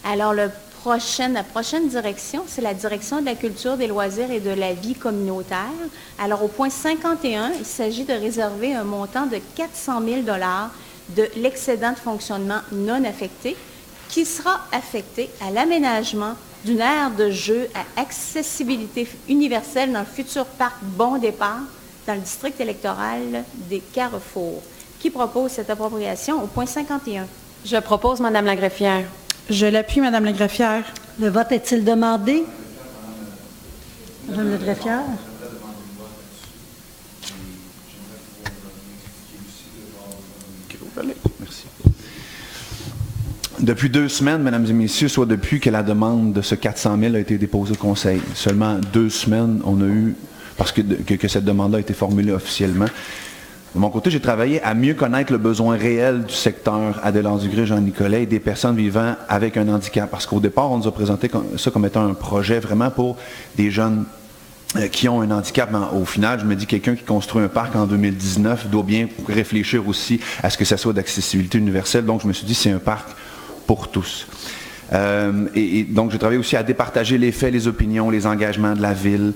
Alors, la prochaine direction, c'est la direction de la culture, des loisirs et de la vie communautaire. Alors, au point 51, il s'agit de réserver un montant de 400 000 de l'excédent de fonctionnement non affecté qui sera affecté à l'aménagement d'une aire de jeu à accessibilité universelle dans le futur parc Bon Départ dans le district électoral des Carrefours. Qui propose cette appropriation au point 51? Je propose Mme la greffière. Je l'appuie, Mme la greffière. Le vote est-il demandé? Madame la greffière? Merci. Depuis 2 semaines, mesdames et messieurs, soit depuis que la demande de ce 400 000 a été déposée au Conseil, seulement 2 semaines, on a eu, parce que cette demande-là a été formulée officiellement. De mon côté, j'ai travaillé à mieux connaître le besoin réel du secteur Adélaïde-du-Gré, Jean-Nicolet et des personnes vivant avec un handicap. Parce qu'au départ, on nous a présenté ça comme étant un projet vraiment pour des jeunes qui ont un handicap. Mais au final, je me dis, quelqu'un qui construit un parc en 2019 doit bien réfléchir aussi à ce que ça soit d'accessibilité universelle. Donc, je me suis dit, c'est un parc pour tous. Et donc, j'ai travaillé aussi à départager les faits, les opinions, les engagements de la ville.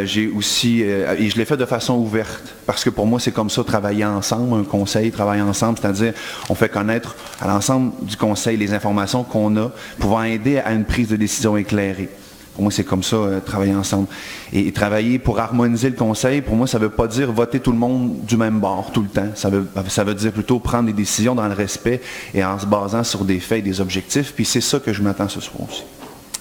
J'ai aussi, et je l'ai fait de façon ouverte, parce que pour moi, c'est comme ça, travailler ensemble, un conseil, travailler ensemble, c'est-à-dire, on fait connaître à l'ensemble du conseil les informations qu'on a, pouvant aider à une prise de décision éclairée. Pour moi, c'est comme ça, travailler ensemble. Et travailler pour harmoniser le conseil, pour moi, ça ne veut pas dire voter tout le monde du même bord tout le temps. Ça veut dire plutôt prendre des décisions dans le respect et en se basant sur des faits et des objectifs. Puis c'est ça que je m'attends ce soir aussi.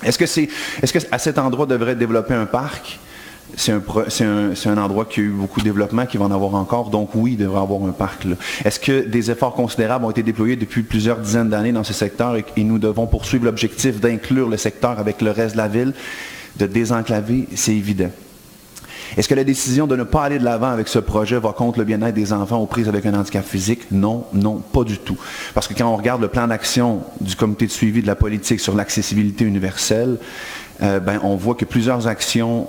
Est-ce qu'à cet endroit devrait développer un parc? C'est un endroit qui a eu beaucoup de développement, qui va en avoir encore, donc oui, il devrait y avoir un parc là. Est-ce que des efforts considérables ont été déployés depuis plusieurs dizaines d'années dans ces secteurs et nous devons poursuivre l'objectif d'inclure le secteur avec le reste de la ville, de désenclaver? C'est évident. Est-ce que la décision de ne pas aller de l'avant avec ce projet va contre le bien-être des enfants aux prises avec un handicap physique? Non, non, pas du tout. Parce que quand on regarde le plan d'action du comité de suivi de la politique sur l'accessibilité universelle, on voit que plusieurs actions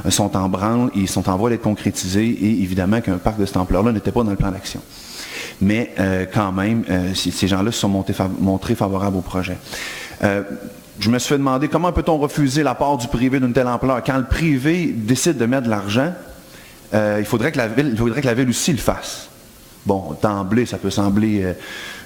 sont en branle et sont en voie d'être concrétisées et évidemment qu'un parc de cette ampleur-là n'était pas dans le plan d'action. Mais quand même, ces gens-là se sont montrés favorables au projet. Je me suis fait demander comment peut-on refuser l'apport du privé d'une telle ampleur. Quand le privé décide de mettre de l'argent, il faudrait que la ville aussi le fasse. Bon, d'emblée, ça peut sembler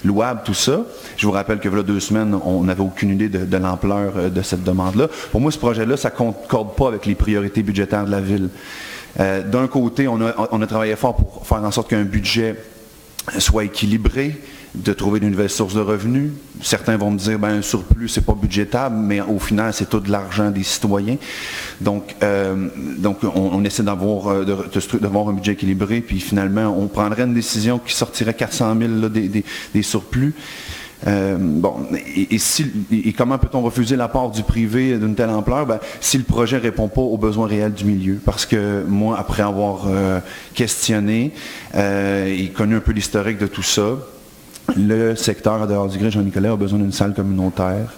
louable tout ça. Je vous rappelle que voilà 2 semaines, on n'avait aucune idée de l'ampleur de cette demande-là. Pour moi, ce projet-là, ça ne concorde pas avec les priorités budgétaires de la ville. D'un côté, on a travaillé fort pour faire en sorte qu'un budget soit équilibré, de trouver de nouvelles sources de revenus. Certains vont me dire, un surplus, c'est pas budgétable, mais au final, c'est tout de l'argent des citoyens. Donc on essaie d'avoir un budget équilibré, puis finalement, on prendrait une décision qui sortirait 400 000 là, des surplus. Et comment peut-on refuser l'apport du privé d'une telle ampleur? Si le projet ne répond pas aux besoins réels du milieu. Parce que moi, après avoir questionné et connu un peu l'historique de tout ça, le secteur Adélaïde-du-Gré, Jean-Nicolet a besoin d'une salle communautaire.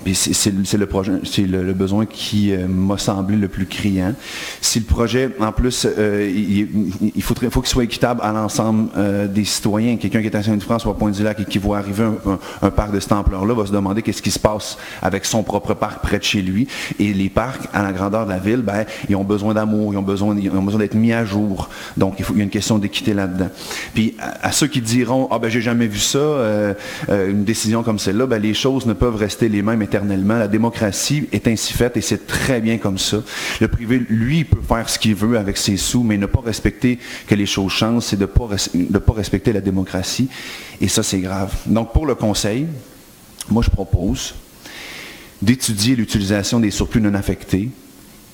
Et c'est le besoin qui m'a semblé le plus criant. Si le projet, en plus, il faut qu'il soit équitable à l'ensemble des citoyens. Quelqu'un qui est à Saint-France ou à Pointe-du-Lac et qui voit arriver un parc de cette ampleur-là va se demander qu'est-ce qui se passe avec son propre parc près de chez lui. Et les parcs, à la grandeur de la ville, ils ont besoin d'amour, ils ont besoin d'être mis à jour. Donc, il y a une question d'équité là-dedans. Puis, à ceux qui diront, j'ai jamais vu ça, une décision comme celle-là, les choses ne peuvent rester les mêmes éternellement. La démocratie est ainsi faite et c'est très bien comme ça. Le privé, lui, peut faire ce qu'il veut avec ses sous, mais ne pas respecter que les choses changent, c'est de ne pas respecter la démocratie. Et ça, c'est grave. Donc, pour le Conseil, moi, je propose d'étudier l'utilisation des surplus non affectés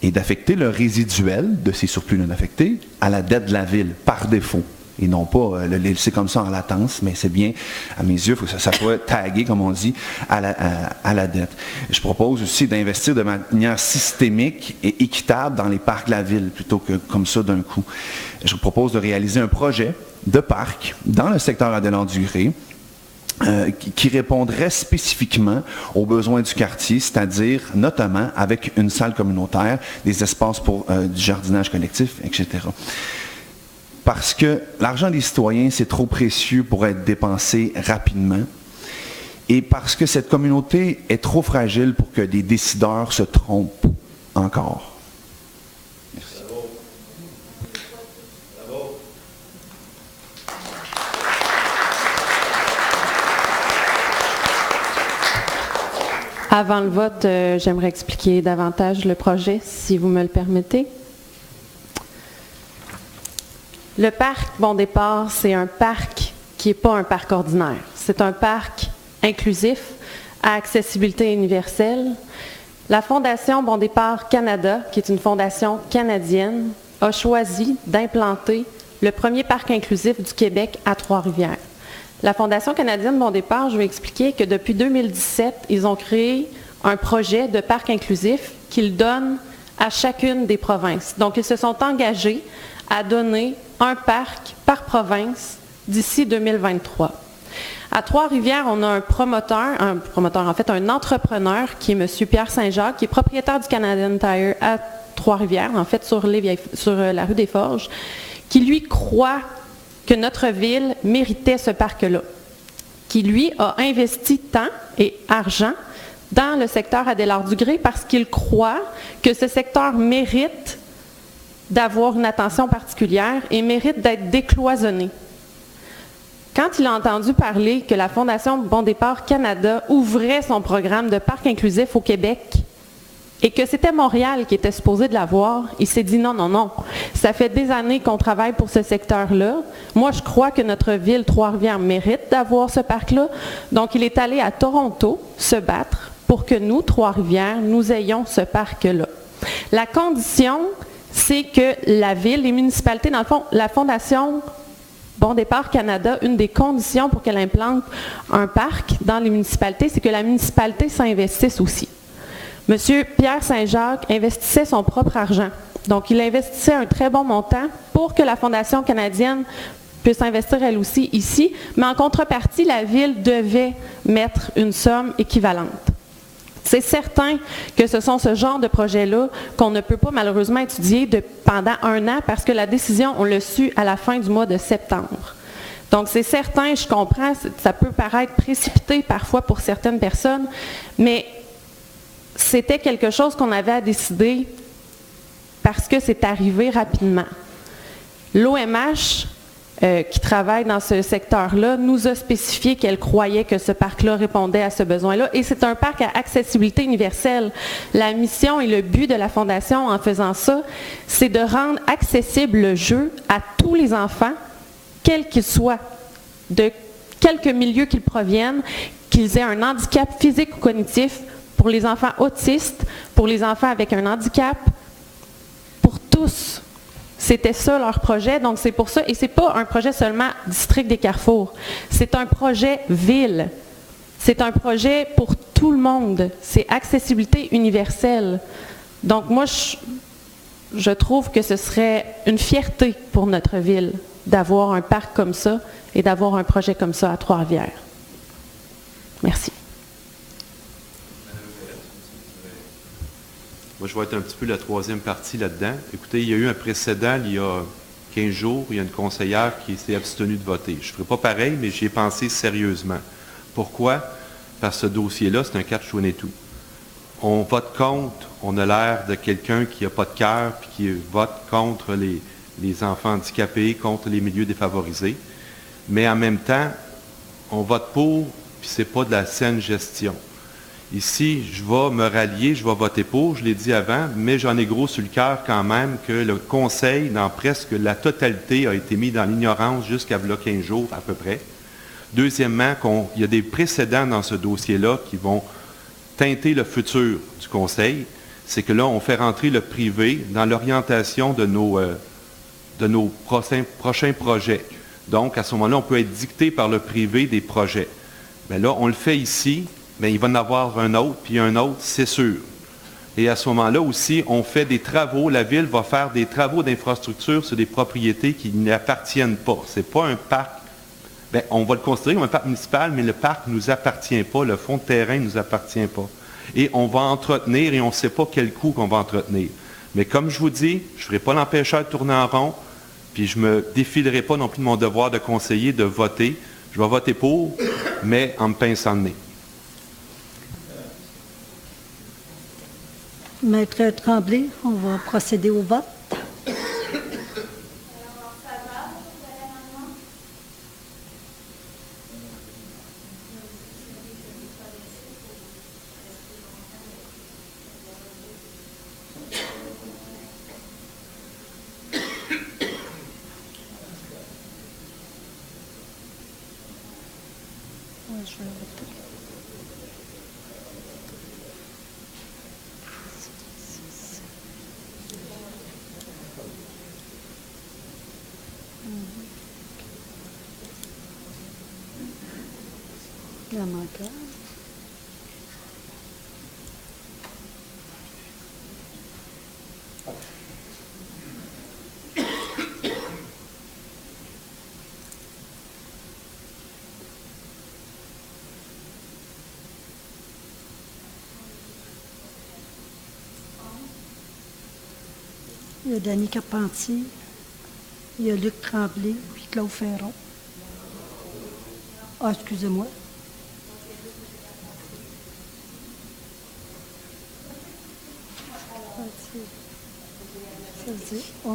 et d'affecter le résiduel de ces surplus non affectés à la dette de la ville, par défaut. Et non pas le laisser comme ça en latence, mais c'est bien, à mes yeux, il faut que ça soit tagué, comme on dit, à la dette. Je propose aussi d'investir de manière systémique et équitable dans les parcs de la ville, plutôt que comme ça d'un coup. Je propose de réaliser un projet de parc dans le secteur Adélaïde-du-Gré, qui répondrait spécifiquement aux besoins du quartier, c'est-à-dire notamment avec une salle communautaire, des espaces pour du jardinage collectif, etc. Parce que l'argent des citoyens, c'est trop précieux pour être dépensé rapidement. et parce que cette communauté est trop fragile pour que des décideurs se trompent encore. Merci. Avant le vote, j'aimerais expliquer davantage le projet, si vous me le permettez. Le parc Bon Départ, c'est un parc qui n'est pas un parc ordinaire. C'est un parc inclusif, à accessibilité universelle. La Fondation Bon Départ Canada, qui est une fondation canadienne, a choisi d'implanter le premier parc inclusif du Québec à Trois-Rivières. La Fondation canadienne Bon Départ, je vais expliquer que depuis 2017, ils ont créé un projet de parc inclusif qu'ils donnent à chacune des provinces. Donc, ils se sont engagés à donner un parc par province d'ici 2023. À Trois-Rivières, on a un entrepreneur qui est M. Pierre Saint-Jacques, qui est propriétaire du Canadian Tire à Trois-Rivières, en fait sur la rue des Forges, qui lui croit que notre ville méritait ce parc-là, qui lui a investi temps et argent dans le secteur Adélard-du-Gré parce qu'il croit que ce secteur mérite d'avoir une attention particulière et mérite d'être décloisonné. Quand il a entendu parler que la Fondation Bon Départ Canada ouvrait son programme de parc inclusif au Québec et que c'était Montréal qui était supposé de l'avoir, il s'est dit non, ça fait des années qu'on travaille pour ce secteur-là. Moi, je crois que notre ville, Trois-Rivières, mérite d'avoir ce parc-là. Donc, il est allé à Toronto se battre pour que nous, Trois-Rivières, nous ayons ce parc-là. La condition, c'est que la ville, les municipalités, dans le fond, la Fondation Bon Départ Canada, une des conditions pour qu'elle implante un parc dans les municipalités, c'est que la municipalité s'investisse aussi. Monsieur Pierre Saint-Jacques investissait son propre argent. Donc, il investissait un très bon montant pour que la Fondation canadienne puisse investir elle aussi ici, mais en contrepartie, la Ville devait mettre une somme équivalente. C'est certain que ce sont ce genre de projets-là qu'on ne peut pas malheureusement étudier pendant 1 an parce que la décision, on l'a su à la fin du mois de septembre. Donc, c'est certain, je comprends, ça peut paraître précipité parfois pour certaines personnes, mais c'était quelque chose qu'on avait à décider parce que c'est arrivé rapidement. L'OMH, qui travaille dans ce secteur-là, nous a spécifié qu'elle croyait que ce parc-là répondait à ce besoin-là. Et c'est un parc à accessibilité universelle. La mission et le but de la Fondation en faisant ça, c'est de rendre accessible le jeu à tous les enfants, quels qu'ils soient, de quelque milieu qu'ils proviennent, qu'ils aient un handicap physique ou cognitif, pour les enfants autistes, pour les enfants avec un handicap, pour tous. C'était ça leur projet, donc c'est pour ça, et c'est pas un projet seulement district des Carrefours, c'est un projet ville. C'est un projet pour tout le monde, c'est accessibilité universelle. Donc moi, je trouve que ce serait une fierté pour notre ville d'avoir un parc comme ça et d'avoir un projet comme ça à Trois-Rivières. Merci. Moi, je vais être un petit peu la troisième partie là-dedans. Écoutez, il y a eu un précédent il y a 15 jours, il y a une conseillère qui s'est abstenue de voter. Je ne ferai pas pareil, mais j'y ai pensé sérieusement. Pourquoi? Parce que ce dossier-là, c'est un catch-22. On vote contre, on a l'air de quelqu'un qui n'a pas de cœur, puis qui vote contre les enfants handicapés, contre les milieux défavorisés. Mais en même temps, on vote pour, puis ce n'est pas de la saine gestion. Ici, je vais me rallier, je vais voter pour, je l'ai dit avant, mais j'en ai gros sur le cœur quand même que le Conseil, dans presque la totalité, a été mis dans l'ignorance jusqu'à 15 jours à peu près. Deuxièmement, il y a des précédents dans ce dossier-là qui vont teinter le futur du Conseil. C'est que là, on fait rentrer le privé dans l'orientation de nos prochains projets. Donc, à ce moment-là, on peut être dicté par le privé des projets. Mais là, on le fait ici. Bien, il va en avoir un autre, puis un autre, c'est sûr. Et à ce moment-là aussi, on fait des travaux, la Ville va faire des travaux d'infrastructure sur des propriétés qui ne lui appartiennent pas. Ce n'est pas un parc, bien, on va le considérer comme un parc municipal, mais le parc ne nous appartient pas, le fond de terrain ne nous appartient pas. Et on va entretenir, et on ne sait pas quel coût qu'on va entretenir. Mais comme je vous dis, je ne ferai pas l'empêcheur de tourner en rond, puis je ne me défilerai pas non plus de mon devoir de conseiller de voter. Je vais voter pour, mais en me pinçant le nez. Maître Tremblay, on va procéder au vote. La manqueur. Il y a Danny Carpentier, il y a Luc Tremblay, puis Claude Ferron. Ah, excusez-moi. Ça dit 11-2.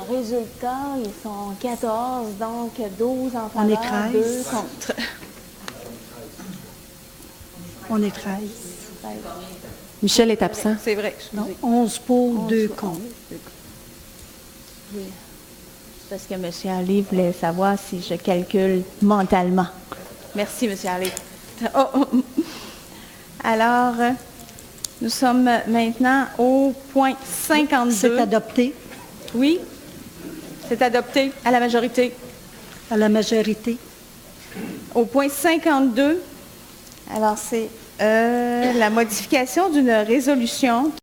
Résultat, ils sont 14, donc 12 en On est faveur, 13. 2 contre. On est 13. Michel est absent. C'est vrai. Non, 11 pour, 2 contre. Oui. Parce que M. Harley voulait savoir si je calcule mentalement. Merci, M. Harley. Oh. Alors, nous sommes maintenant au point 52. C'est adopté Oui, c'est adopté à la majorité. à la majorité. Au point 52, alors c'est la modification d'une résolution